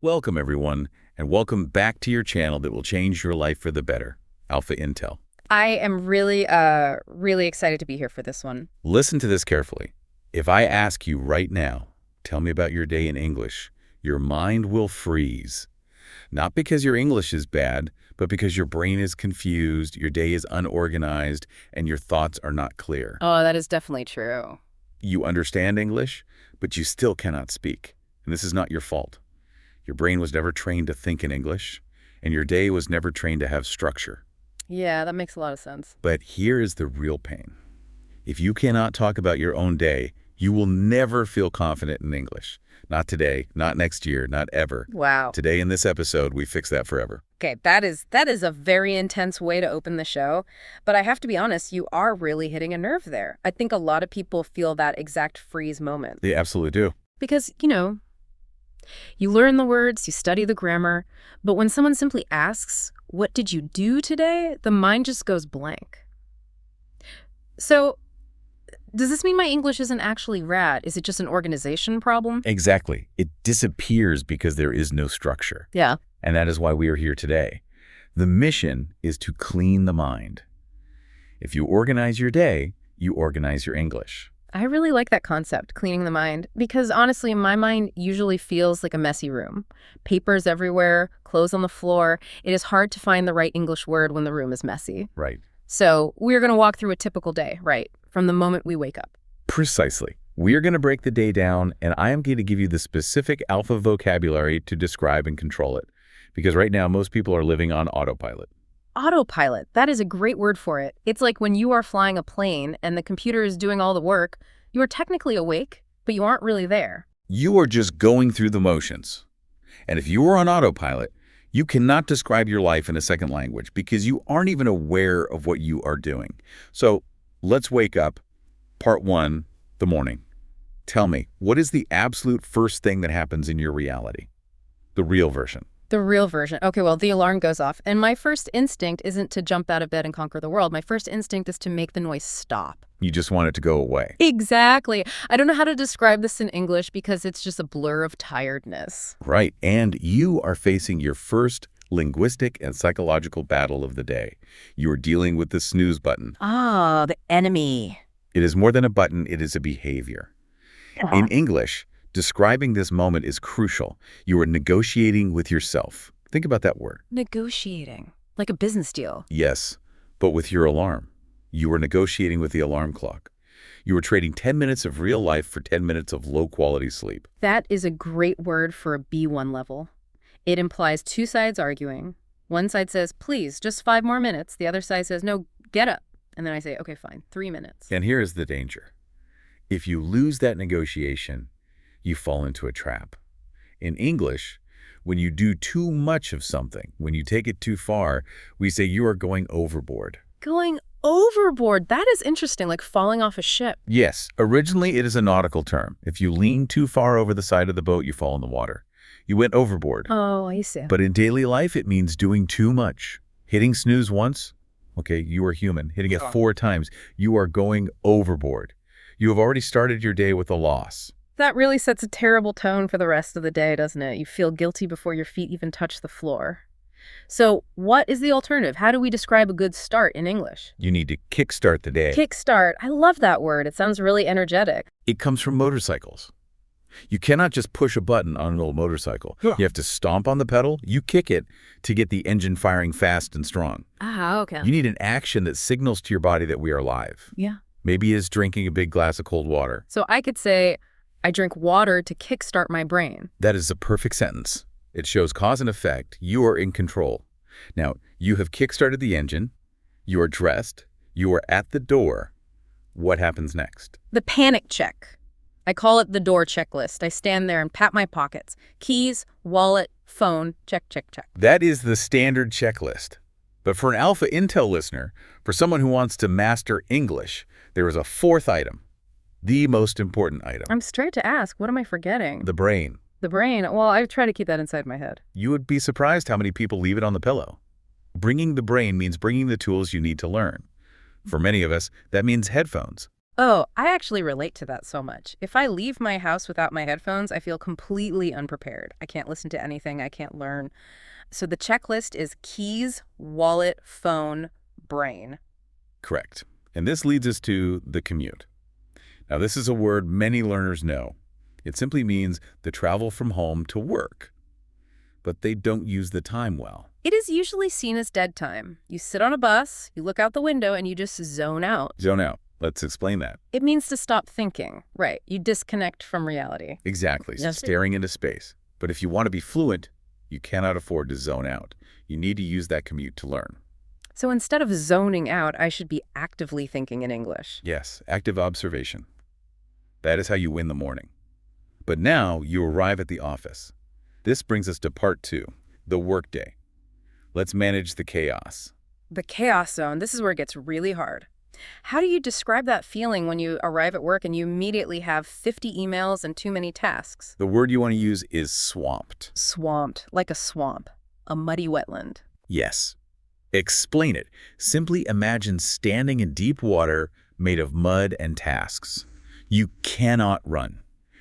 Welcome, everyone, and welcome back to your channel that will change your life for the better, Alpha Intel. I am really excited to be here for this one. Listen to this carefully. If I ask you right now, tell me about your day in English, your mind will freeze. Not because your English is bad, but because your brain is confused, your day is unorganized, and your thoughts are not clear. Oh, that is definitely true. You understand English, but you still cannot speak. And this is not your fault. Your brain was never trained to think in English, and your day was never trained to have structure. Yeah, that makes a lot of sense. But here is the real pain. If you cannot talk about your own day, you will never feel confident in English. Not today, not next year, not ever. Wow. Today in this episode, we fix that forever. Okay, that is a very intense way to open the show. But I have to be honest, you are really hitting a nerve there. I think a lot of people feel that exact freeze moment. They absolutely do. Because, you learn the words, you study the grammar, but when someone simply asks, "What did you do today?" the mind just goes blank. So, does this mean my English isn't actually rad? Is it just an organization problem? Exactly. It disappears because there is no structure. Yeah. And that is why we are here today. The mission is to clean the mind. If you organize your day, you organize your English. I really like that concept, cleaning the mind, because honestly, my mind usually feels like a messy room. Papers everywhere, clothes on the floor. It is hard to find the right English word when the room is messy. Right. So we're going to walk through a typical day, right, from the moment we wake up. Precisely. We are going to break the day down, and I am going to give you the specific alpha vocabulary to describe and control it. Because right now, most people are living on autopilot. Autopilot, that is a great word for it. It's like when you are flying a plane and the computer is doing all the work, you are technically awake, but you aren't really there. You are just going through the motions. And if you are on autopilot, you cannot describe your life in a second language because you aren't even aware of what you are doing. So let's wake up. Part 1, the morning. Tell me, what is the absolute first thing that happens in your reality? The real version. The real version. Okay, well, the alarm goes off. And my first instinct isn't to jump out of bed and conquer the world. My first instinct is to make the noise stop. You just want it to go away. Exactly. I don't know how to describe this in English because it's just a blur of tiredness. Right. And you are facing your first linguistic and psychological battle of the day. You are dealing with the snooze button. Ah, the enemy. It is more than a button. It is a behavior. In English, describing this moment is crucial. You are negotiating with yourself. Think about that word. Negotiating. Like a business deal. Yes, but with your alarm. You are negotiating with the alarm clock. You are trading 10 minutes of real life for 10 minutes of low-quality sleep. That is a great word for a B1 level. It implies two sides arguing. One side says, please, just 5 more minutes. The other side says, no, get up. And then I say, okay, fine, 3 minutes. And here is the danger. If you lose that negotiation, you fall into a trap. In English, when you do too much of something, when you take it too far, we say you are going overboard. Going overboard? That is interesting, like falling off a ship. Yes, originally it is a nautical term. If you lean too far over the side of the boat, you fall in the water. You went overboard. Oh, I see. But in daily life, it means doing too much. Hitting snooze once, okay, you are human. Hitting it 4 times, you are going overboard. You have already started your day with a loss. That really sets a terrible tone for the rest of the day, doesn't it? You feel guilty before your feet even touch the floor. So what is the alternative? How do we describe a good start in English? You need to kickstart the day. Kickstart. I love that word. It sounds really energetic. It comes from motorcycles. You cannot just push a button on an old motorcycle. You have to stomp on the pedal, you kick it to get the engine firing fast and strong. Ah, okay. You need an action that signals to your body that we are alive. Yeah. Maybe it's drinking a big glass of cold water. So I could say, I drink water to kickstart my brain. That is a perfect sentence. It shows cause and effect. You are in control. Now, you have kickstarted the engine. You are dressed. You are at the door. What happens next? The panic check. I call it the door checklist. I stand there and pat my pockets. Keys, wallet, phone, check, check, check. That is the standard checklist. But for an Alpha Intel listener, for someone who wants to master English, there is a 4th item, the most important item. I'm straight to ask, what am I forgetting? The brain. The brain? Well, I try to keep that inside my head. You would be surprised how many people leave it on the pillow. Bringing the brain means bringing the tools you need to learn. For many of us, that means headphones. Oh, I actually relate to that so much. If I leave my house without my headphones, I feel completely unprepared. I can't listen to anything, I can't learn. So the checklist is keys, wallet, phone, brain. Correct. And this leads us to the commute. Now, this is a word many learners know. It simply means the travel from home to work. But they don't use the time well. It is usually seen as dead time. You sit on a bus, you look out the window, and you just zone out. Zone out. Let's explain that. It means to stop thinking. Right. You disconnect from reality. Exactly. Yes. Staring into space. But if you want to be fluent, you cannot afford to zone out. You need to use that commute to learn. So instead of zoning out, I should be actively thinking in English. Yes, active observation. That is how you win the morning. But now you arrive at the office. This brings us to part 2, the workday. Let's manage the chaos. The chaos zone, this is where it gets really hard. How do you describe that feeling when you arrive at work and you immediately have 50 emails and too many tasks? The word you want to use is swamped. Swamped, like a swamp, a muddy wetland. Yes. Explain it. Simply imagine standing in deep water made of mud and tasks. You cannot run.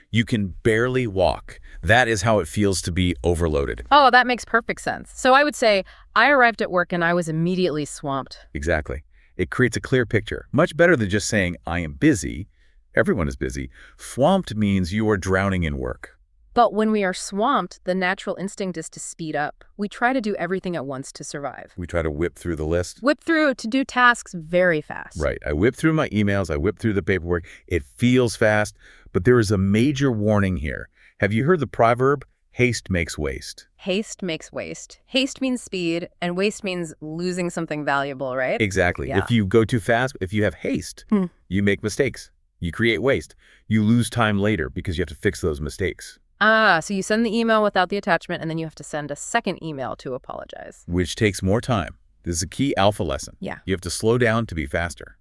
You can barely walk. That is how it feels to be overloaded. Oh, that makes perfect sense. So I would say I arrived at work and I was immediately swamped. Exactly. It creates a clear picture. Much better than just saying, I am busy. Everyone is busy. Swamped means you are drowning in work. But when we are swamped, the natural instinct is to speed up. We try to do everything at once to survive. We try to whip through the list. Whip through to do tasks very fast. Right. I whip through my emails. I whip through the paperwork. It feels fast, but there is a major warning here. Have you heard the proverb, haste makes waste? Haste makes waste. Haste means speed, and waste means losing something valuable, right? Exactly. Yeah. If you go too fast, if you have haste, you make mistakes. You create waste. You lose time later because you have to fix those mistakes. Ah, so you send the email without the attachment, and then you have to send a second email to apologize. Which takes more time. This is a key alpha lesson. Yeah. You have to slow down to be faster.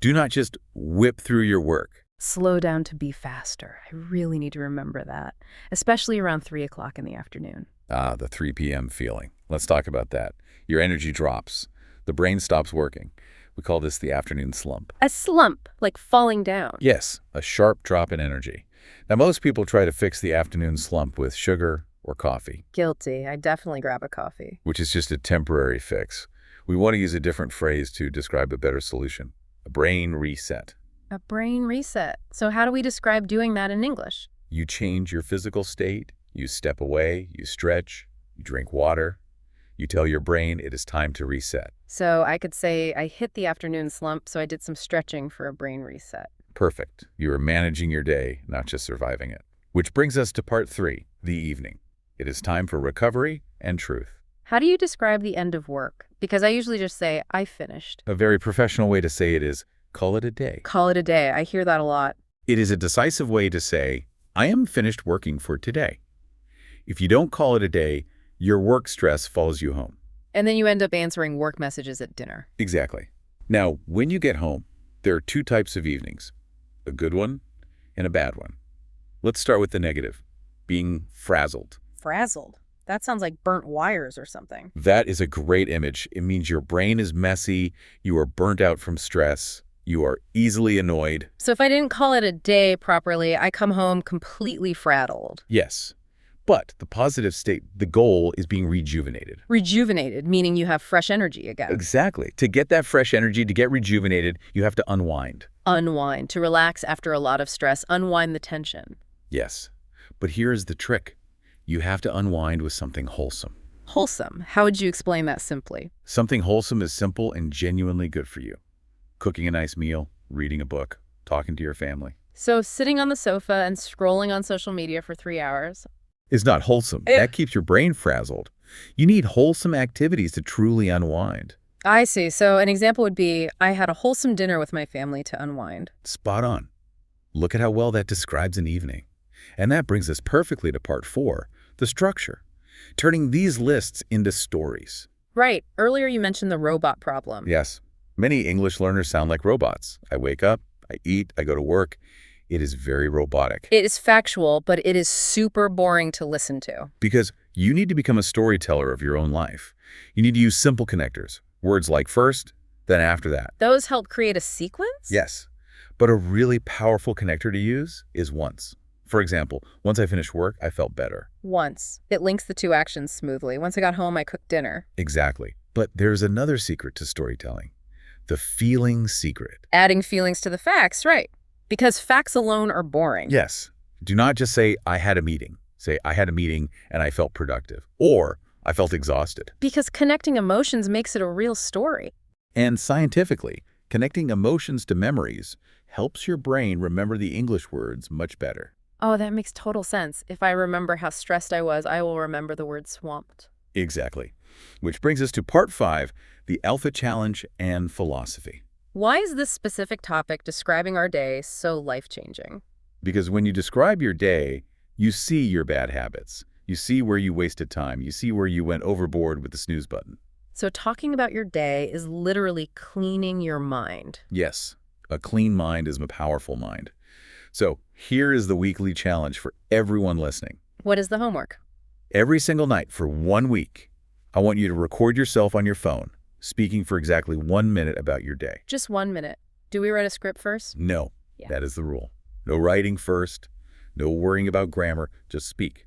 Do not just whip through your work. Slow down to be faster. I really need to remember that, especially around 3 o'clock in the afternoon. Ah, the 3 p.m. feeling. Let's talk about that. Your energy drops. The brain stops working. We call this the afternoon slump. A slump, like falling down. Yes, a sharp drop in energy. Now, most people try to fix the afternoon slump with sugar or coffee. Guilty. I definitely grab a coffee. Which is just a temporary fix. We want to use a different phrase to describe a better solution. A brain reset. A brain reset. So how do we describe doing that in English? You change your physical state. You step away. You stretch. You drink water. You tell your brain it is time to reset. So I could say I hit the afternoon slump, so I did some stretching for a brain reset. Perfect. You are managing your day, not just surviving it. Which brings us to part 3, the evening. It is time for recovery and truth. How do you describe the end of work? Because I usually just say, I finished. A very professional way to say it is, call it a day. Call it a day. I hear that a lot. It is a decisive way to say, I am finished working for today. If you don't call it a day, your work stress follows you home. And then you end up answering work messages at dinner. Exactly. Now, when you get home, there are 2 types of evenings, a good one and a bad one. Let's start with the negative, being frazzled. Frazzled? That sounds like burnt wires or something. That is a great image. It means your brain is messy, you are burnt out from stress, you are easily annoyed. So if I didn't call it a day properly, I come home completely frazzled. Yes. But the positive state, the goal is being rejuvenated. Rejuvenated, meaning you have fresh energy again. Exactly. To get that fresh energy, to get rejuvenated, you have to unwind. Unwind, to relax after a lot of stress, unwind the tension. Yes. But here is the trick. You have to unwind with something wholesome. Wholesome. How would you explain that simply? Something wholesome is simple and genuinely good for you. Cooking a nice meal, reading a book, talking to your family. So sitting on the sofa and scrolling on social media for 3 hours. Is not wholesome. That keeps your brain frazzled. You need wholesome activities to truly unwind. I see. So an example would be, I had a wholesome dinner with my family to unwind. Spot on. Look at how well that describes an evening. And that brings us perfectly to part 4, the structure. Turning these lists into stories. Right. Earlier you mentioned the robot problem. Yes. Many English learners sound like robots. I wake up, I eat, I go to work. It is very robotic. It is factual, but it is super boring to listen to. Because you need to become a storyteller of your own life. You need to use simple connectors. Words like first, then after that. Those help create a sequence? Yes. But a really powerful connector to use is once. For example, once I finished work, I felt better. Once. It links the two actions smoothly. Once I got home, I cooked dinner. Exactly. But there's another secret to storytelling. The feeling secret. Adding feelings to the facts, right. Because facts alone are boring. Yes. Do not just say, I had a meeting. Say, I had a meeting and I felt productive. Or, I felt exhausted. Because connecting emotions makes it a real story. And scientifically, connecting emotions to memories helps your brain remember the English words much better. Oh, that makes total sense. If I remember how stressed I was, I will remember the word swamped. Exactly. Which brings us to part 5, the Alpha Challenge and philosophy. Why is this specific topic, describing our day, so life-changing? Because when you describe your day, you see your bad habits. You see where you wasted time. You see where you went overboard with the snooze button. So talking about your day is literally cleaning your mind. Yes, a clean mind is a powerful mind. So here is the weekly challenge for everyone listening. What is the homework? Every single night for 1 week, I want you to record yourself on your phone, speaking for exactly 1 minute about your day. Just 1 minute. Do we write a script first? No, Yeah. that is the rule. No writing first, no worrying about grammar, just speak.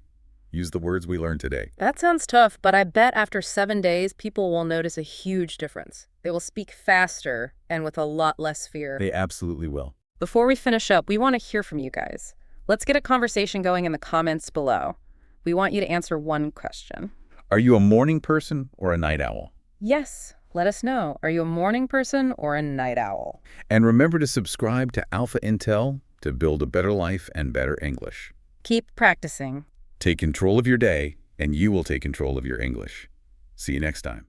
Use the words we learned today. That sounds tough, but I bet after 7 days, people will notice a huge difference. They will speak faster and with a lot less fear. They absolutely will. Before we finish up, we want to hear from you guys. Let's get a conversation going in the comments below. We want you to answer one question. Are you a morning person or a night owl? Yes, let us know. Are you a morning person or a night owl? And remember to subscribe to Alpha Intel to build a better life and better English. Keep practicing. Take control of your day, and you will take control of your English. See you next time.